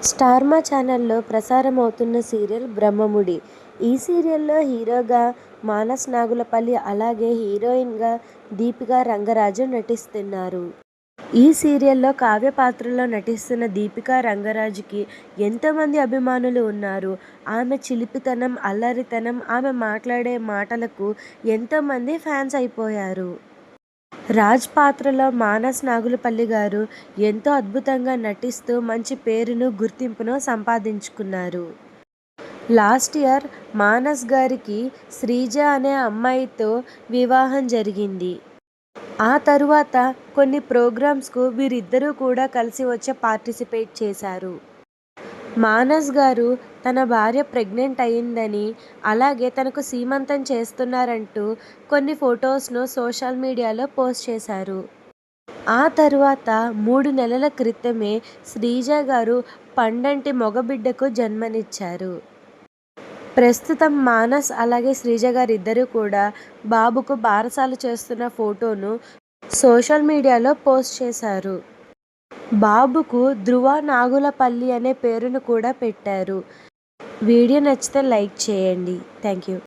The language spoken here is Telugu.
స్టార్ మా ఛానల్లో ప్రసారం అవుతున్న సీరియల్ బ్రహ్మముడి. ఈ సీరియల్లో హీరోగా మానస్ నాగులపల్లి, అలాగే హీరోయిన్గా దీపికా రంగరాజు నటిస్తున్నారు. ఈ సీరియల్లో కావ్య పాత్రలో నటిస్తున్న దీపికా రంగరాజుకి ఎంతోమంది అభిమానులు ఉన్నారు. ఆమె చిలిపితనం, అల్లరితనం, ఆమె మాట్లాడే మాటలకు ఎంతోమంది ఫ్యాన్స్ అయిపోయారు. రాజ్ పాత్రలో మానస్ నాగులపల్లి గారు ఎంతో అద్భుతంగా నటిస్తూ మంచి పేరును, గుర్తింపును సంపాదించుకున్నారు. లాస్ట్ ఇయర్ మానస్ గారికి శ్రీజ అనే అమ్మాయితో వివాహం జరిగింది. ఆ తరువాత కొన్ని ప్రోగ్రామ్స్కు వీరిద్దరూ కూడా కలిసి వచ్చి పార్టిసిపేట్ చేశారు. మానస్ గారు తన భార్య ప్రెగ్నెంట్ అయిందని, అలాగే తనకు సీమంతం చేస్తున్నారంటూ కొన్ని ఫొటోస్ను సోషల్ మీడియాలో పోస్ట్ చేశారు. ఆ తరువాత 3 నెలల క్రితమే శ్రీజ గారు పండంటి మగబిడ్డకు జన్మనిచ్చారు. ప్రస్తుతం మానస్ అలాగే శ్రీజ గారిద్దరూ కూడా బాబుకు బారసాలు చేస్తున్న ఫోటోను సోషల్ మీడియాలో పోస్ట్ చేశారు. బాబుకు ధ్రువ నాగులపల్లి అనే పేరును కూడా పెట్టారు. వీడియో నచ్చితే లైక్ చేయండి. Thank you.